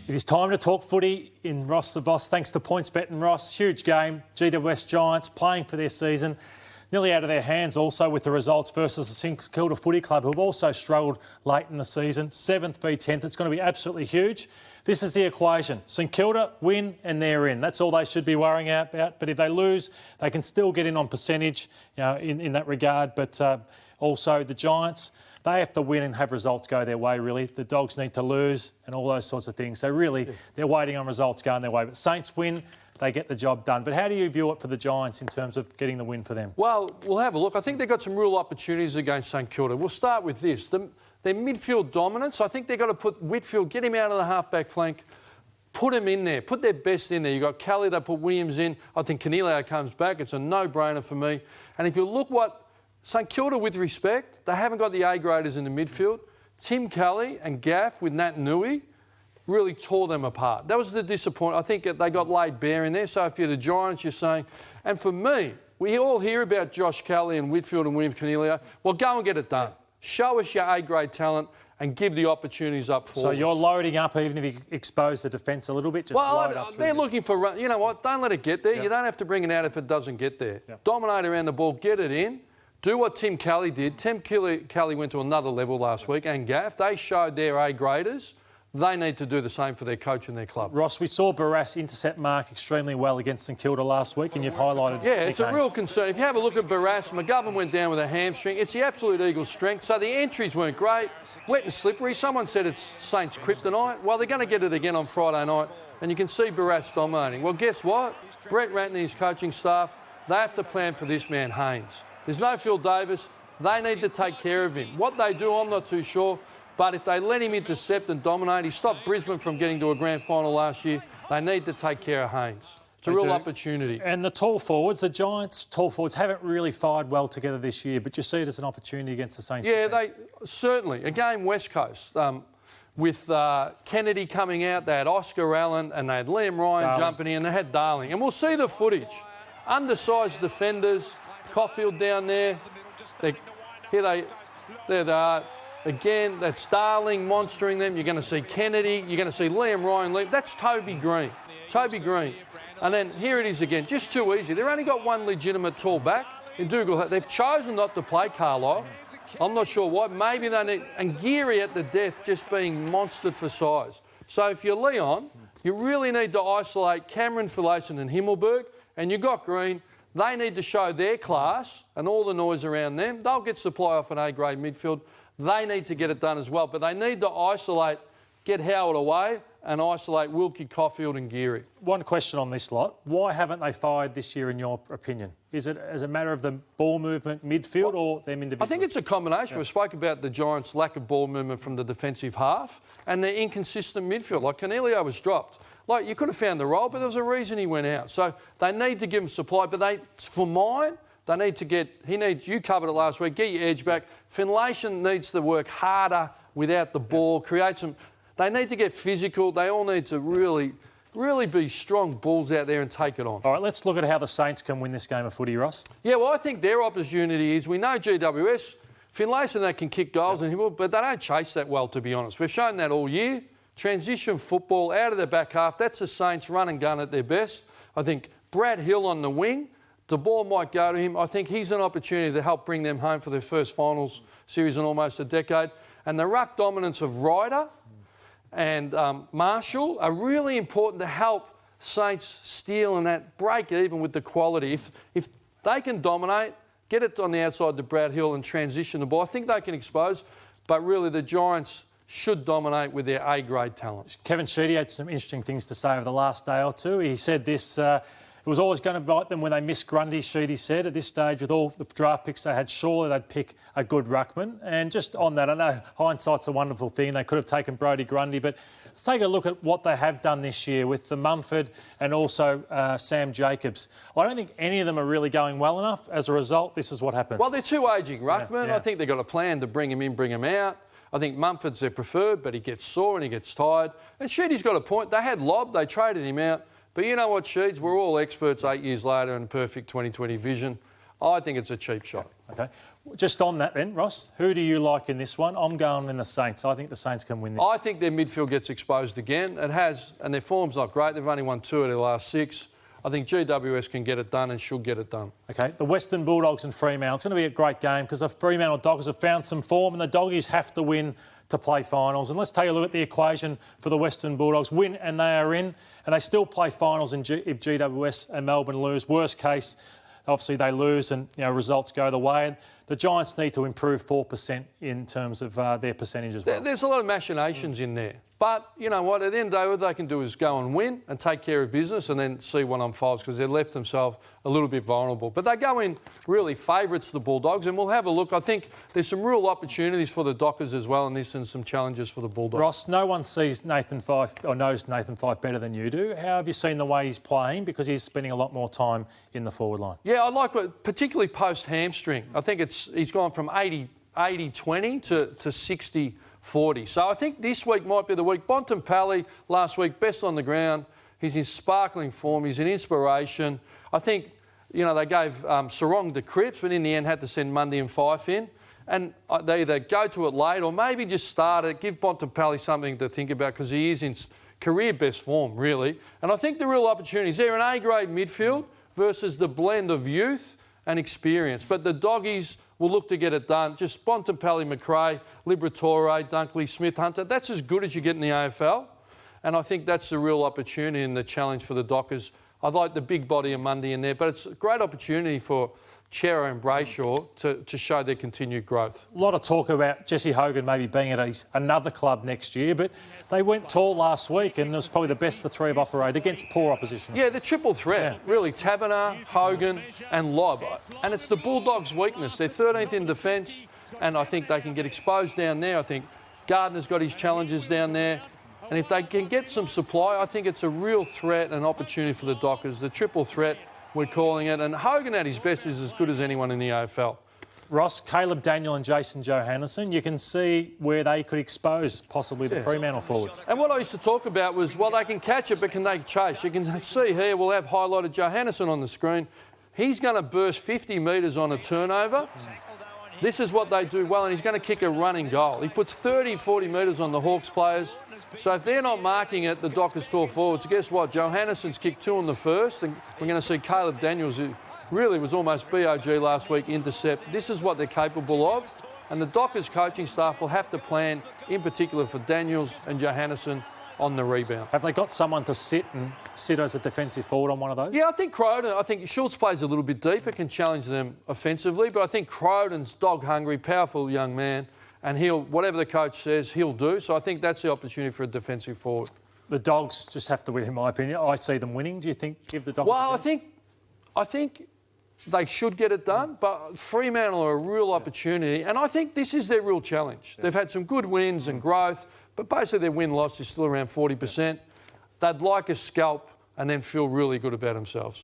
It is time to talk footy in Ross the Boss. Thanks to PointsBet and Ross. Huge game. GWS Giants playing for their season. Nearly out of their hands also with the results versus the St Kilda Footy Club, who have also struggled late in the season. 7th v 10th. It's going to be absolutely huge. This is the equation. St Kilda win and they're in. That's all they should be worrying about. But if they lose, they can still get in on percentage, in that regard. But also the Giants, they have to win and have results go their way, really. The Dogs need to lose and all those sorts of things. So really, they're waiting on results going their way. But Saints win, they get the job done. But how do you view it for the Giants in terms of getting the win for them? Well, we'll have a look. I think they've got some real opportunities against St Kilda. We'll start with this. Their midfield dominance, I think they've got to put Whitfield, get him out of the half-back flank, put him in there, put their best in there. You've got Kelly, they put Williams in. I think Canelio comes back. It's a no-brainer for me. And if you look what St Kilda, with respect, they haven't got the A-graders in the midfield. Tim Kelly and Gaff with Nat Nui really tore them apart. That was the disappointment. I think they got laid bare in there. So if you're the Giants, you're saying... And for me, we all hear about Josh Kelly and Whitfield and Williams Canelio. Well, go and get it done. Show us your A-grade talent and give the opportunities up forward. So you're loading up even if you expose the defence a little bit? Just load up. They're looking for... You know what? Don't let it get there. Yep. You don't have to bring it out if it doesn't get there. Yep. Dominate around the ball, get it in. Do what Tim Kelly did. Tim Kelly went to another level last week, and Gaff. They showed their A-graders. They need to do the same for their coach and their club. Ross, we saw Barras intercept Mark extremely well against St Kilda last week, and you've highlighted... Yeah, it's a real concern. If you have a look at Barras, McGovern went down with a hamstring. It's the absolute Eagles' strength. So the entries weren't great. Wet and slippery. Someone said it's Saints kryptonite. Well, they're going to get it again on Friday night, and you can see Barras dominating. Well, guess what? Brett Ratton and his coaching staff, they have to plan for this man, Haynes. There's no Phil Davis. They need to take care of him. What they do, I'm not too sure. But if they let him intercept and dominate, he stopped Brisbane from getting to a grand final last year. They need to take care of Haynes. It's a real opportunity. And the tall forwards, the Giants' tall forwards haven't really fired well together this year, but you see it as an opportunity against the Saints. Yeah, they certainly. Again, West Coast. With Kennedy coming out, they had Oscar Allen and they had Liam Ryan jumping in, and they had Darling. And we'll see the footage. Undersized defenders, Caulfield down there. There they are. Again, that's Darling monstering them. You're going to see Kennedy. You're going to see Liam Ryan leave. That's Toby Green. Toby Green. And then here it is again. Just too easy. They've only got one legitimate tall back in Dougal. They've chosen not to play Carlisle. I'm not sure why. Maybe they need... And Geary at the death just being monstered for size. So if you're Leon, you really need to isolate Cameron, Filason and Himmelberg. And you've got Green. They need to show their class and all the noise around them. They'll get supply off an A-grade midfield. They need to get it done as well. But they need to isolate, get Howard away and isolate Wilkie, Caulfield and Geary. One question on this lot. Why haven't they fired this year, in your opinion? Is it as a matter of the ball movement midfield or them individually? I think it's a combination. Yeah. We spoke about the Giants' lack of ball movement from the defensive half and their inconsistent midfield. Like Canelio was dropped. Like, you could have found the role, but there was a reason he went out. So they need to give him supply. But for mine... They need to you covered it last week, get your edge back. Finlayson needs to work harder without the ball, they need to get physical. They all need to really be strong bulls out there and take it on. All right, let's look at how the Saints can win this game of footy, Ross. Yeah, well, I think their opportunity is, we know GWS, Finlayson, they can kick goals, but they don't chase that well, to be honest. We've shown that all year. Transition football out of the back half, that's the Saints run and gun at their best. I think Brad Hill on the wing, the ball might go to him. I think he's an opportunity to help bring them home for their first finals series in almost a decade. And the ruck dominance of Ryder and Marshall are really important to help Saints steal and that break even with the quality. If they can dominate, get it on the outside to Brad Hill and transition the ball, I think they can expose. But really, the Giants should dominate with their A-grade talent. Kevin Sheedy had some interesting things to say over the last day or two. He said this... It was always going to bite them when they missed Grundy, Sheedy said. At this stage, with all the draft picks they had, surely they'd pick a good ruckman. And just on that, I know hindsight's a wonderful thing. They could have taken Brodie Grundy, but let's take a look at what they have done this year with the Mumford and also Sam Jacobs. I don't think any of them are really going well enough. As a result, this is what happens. Well, they're two ageing ruckmen. Yeah. I think they've got a plan to bring him in, bring him out. I think Mumford's their preferred, but he gets sore and he gets tired. And Sheedy's got a point. They had Lobb, they traded him out. But you know what, Sheeds? We're all experts 8 years later in perfect 20/20 vision. I think it's a cheap shot. Okay. Just on that then, Ross, who do you like in this one? I'm going in the Saints. I think the Saints can win this. I think their midfield gets exposed again. It has, and their form's not great. They've only won 2 of their last 6. I think GWS can get it done and should get it done. OK, the Western Bulldogs and Fremantle. It's going to be a great game because the Fremantle Doggers have found some form and the Doggies have to win to play finals. And let's take a look at the equation for the Western Bulldogs. Win and they are in, and they still play finals if GWS and Melbourne lose. Worst case, obviously they lose and results go the way. The Giants need to improve 4% in terms of their percentage as well. There's a lot of machinations in there. But you know what? At the end of the day, what they can do is go and win and take care of business and then see what unfolds because they've left themselves a little bit vulnerable. But they go in really favourites, the Bulldogs, and we'll have a look. I think there's some real opportunities for the Dockers as well in this and some challenges for the Bulldogs. Ross, no one sees Nathan Fyfe or knows Nathan Fyfe better than you do. How have you seen the way he's playing? Because he's spending a lot more time in the forward line. Yeah, I like it, particularly post-hamstring. I think he's gone from 80-20 to 60-40. So I think this week might be the week. Bontempelli last week, best on the ground. He's in sparkling form. He's an inspiration. I think, they gave Sarong to Cripps, but in the end had to send Mundy and Fyfe in. And they either go to it late or maybe just start it, give Bontempelli something to think about because he is in career best form, really. And I think the real opportunity is there an A-grade midfield versus the blend of youth and experience. But the Doggies will look to get it done. Just Bontempelli, McRae, Liberatore, Dunkley, Smith, Hunter. That's as good as you get in the AFL. And I think that's the real opportunity and the challenge for the Dockers. I'd like the big body of Mundy in there, but it's a great opportunity for Chera and Brayshaw to show their continued growth. A lot of talk about Jesse Hogan maybe being at another club next year, but they went tall last week and it was probably the best the three have operated against poor opposition. Yeah, the triple threat, really. Taberner, Hogan and Lobb. And it's the Bulldogs' weakness. They're 13th in defence and I think they can get exposed down there. I think Gardner's got his challenges down there. And if they can get some supply, I think it's a real threat and opportunity for the Dockers. The triple threat, we're calling it. And Hogan at his best is as good as anyone in the AFL. Ross, Caleb Daniel and Jason Johannesson, you can see where they could expose possibly the Fremantle forwards. And what I used to talk about was, well, they can catch it, but can they chase? You can see here, we'll have highlighted Johannesson on the screen. He's going to burst 50 metres on a turnover. This is what they do well, and he's going to kick a running goal. He puts 30, 40 metres on the Hawks players. So if they're not marking it, the Dockers tall forwards, guess what? Johannesson's kicked 2 in the first, and we're going to see Caleb Daniels, who really was almost BOG last week, intercept. This is what they're capable of, and the Dockers coaching staff will have to plan, in particular for Daniels and Johannesson, on the rebound. Have they got someone to sit as a defensive forward on one of those? Yeah, I think Croden. I think Schultz plays a little bit deeper, can challenge them offensively, but I think Croden's dog-hungry, powerful young man, and whatever the coach says, he'll do. So I think that's the opportunity for a defensive forward. The Dogs just have to win, in my opinion. I see them winning. Do you think give the Dogs? Well, I think they should get it done, but Fremantle are a real opportunity, and I think this is their real challenge. Yeah. They've had some good wins and growth, but basically their win-loss is still around 40%. They'd like a scalp and then feel really good about themselves.